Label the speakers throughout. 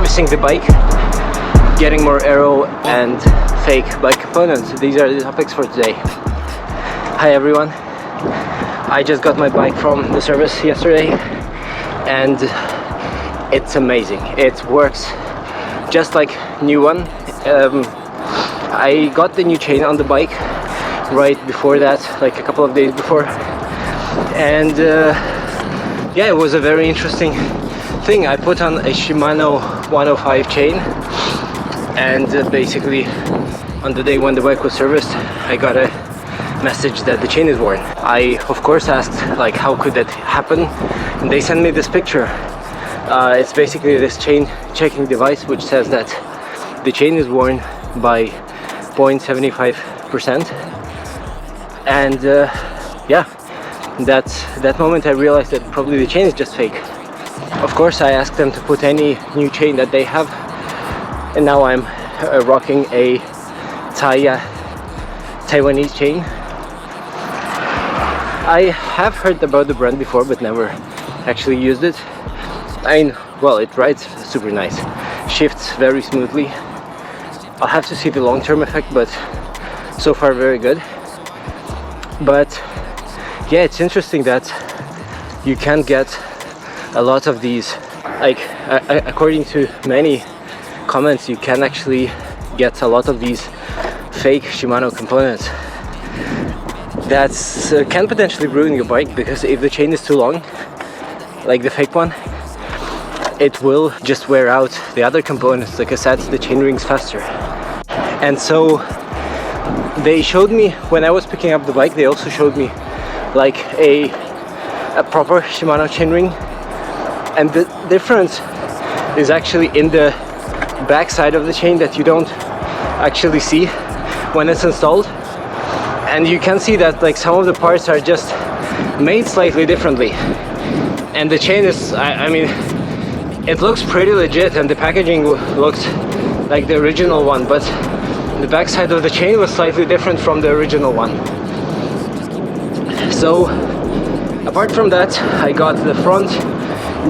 Speaker 1: servicing the bike, getting more aero and fake bike components. These are the topics for today. Hi everyone, I just got my bike from the service yesterday and it's amazing. It works just like new one. I got the new chain on the bike right before that, like a couple of days before, and yeah, it was a very interesting thing. I put on a Shimano 105 chain, and basically on the day when the bike was serviced, I got a message that the chain is worn. I of course asked like how could that happen, and they sent me this picture. It's basically this chain checking device which says that the chain is worn by 0.75%, and yeah, that moment I realized that probably the chain is just fake. Of course I asked them to put any new chain that they have, and now I'm rocking a Taiwanese chain. I have heard about the brand before but never actually used it. I mean, well, it rides super nice, shifts very smoothly. I'll have to see the long-term effect, but so far very good. But yeah, it's interesting that you can get a lot of these, like according to many comments, you can actually get a lot of these fake Shimano components that can potentially ruin your bike, because if the chain is too long, like the fake one, it will just wear out the other components. Like I said, the chain rings faster. And so they showed me, when I was picking up the bike, they also showed me like a proper Shimano chainring, and the difference is actually in the back side of the chain that you don't actually see when it's installed. And you can see that like some of the parts are just made slightly differently, and the chain is, I mean, it looks pretty legit, and the packaging looks like the original one, but the back side of the chain was slightly different from the original one. So apart from that, I got the front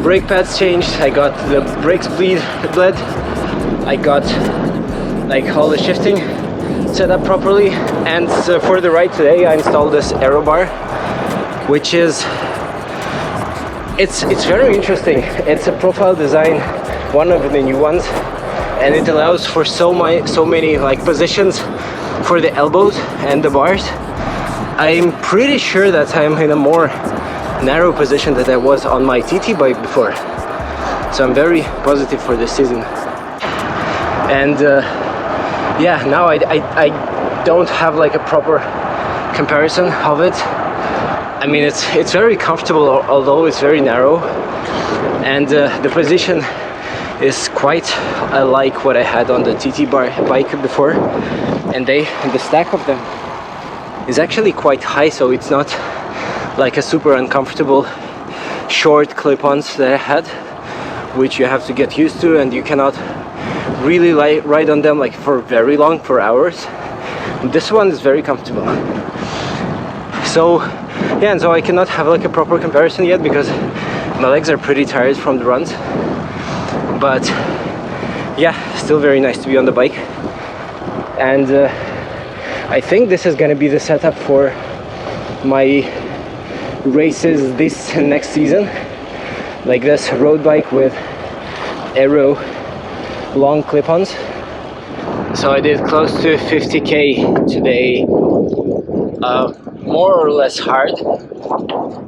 Speaker 1: brake pads changed, I got the brakes bled, I got like all the shifting set up properly, and for the ride today I installed this aero bar, which is, it's very interesting. It's a profile design, one of the new ones, and it allows for so many like positions for the elbows and the bars. I'm pretty sure that I'm in a more narrow position than I was on my TT bike before, so I'm very positive for this season. And yeah, now I don't have like a proper comparison of it. I mean, it's very comfortable, although it's very narrow, and the position is quite like what I had on the TT bike before, and the stack of them is actually quite high, so it's not like a super uncomfortable short clip-ons that I had, which you have to get used to, and you cannot really ride on them like for very long, for hours. This one is very comfortable. So yeah, and so I cannot have like a proper comparison yet because my legs are pretty tired from the runs, but yeah, still very nice to be on the bike. And I think this is gonna be the setup for my races this and next season, like this road bike with aero long clip-ons. So I did close to 50k today, more or less hard.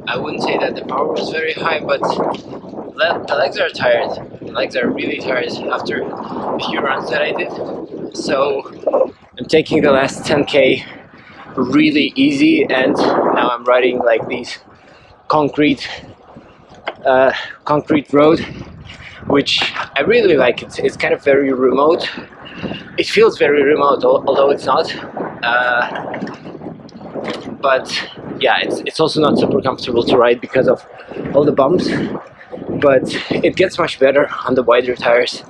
Speaker 1: I wouldn't say that the power was very high, but the legs are tired. The legs are really tired after a few runs that I did. So I'm taking the last 10k really easy, and now I'm riding like these concrete road, which I really like. It's kind of very remote. It feels very remote, although it's not. But yeah, it's also not super comfortable to ride because of all the bumps. But it gets much better on the wider tires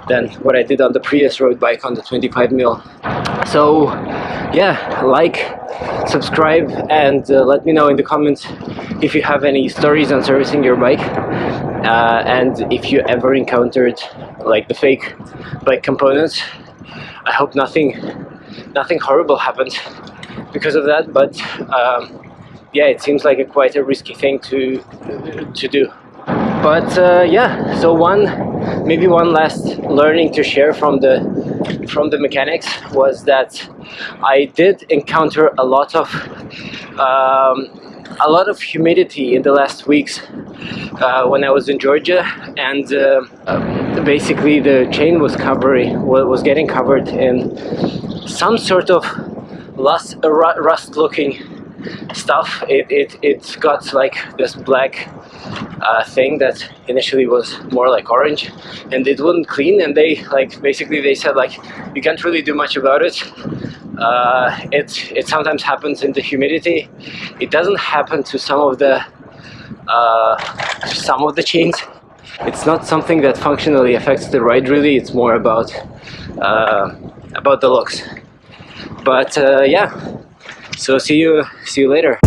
Speaker 1: than what I did on the previous road bike on the 25mm. So yeah, like, subscribe, and let me know in the comments if you have any stories on servicing your bike, and if you ever encountered like the fake bike components. I hope nothing horrible happened because of that, but yeah, it seems like quite a risky thing to do. But yeah, so maybe one last learning to share from the mechanics was that I did encounter a lot of humidity in the last weeks when I was in Georgia, and basically the chain was getting covered in some sort of rust-looking stuff. It got like this black thing that initially was more like orange, and it wouldn't clean. And they said like you can't really do much about it. It sometimes happens in the humidity. It doesn't happen to some of the chains. It's not something that functionally affects the ride really. It's more about the looks. But yeah, so see you later.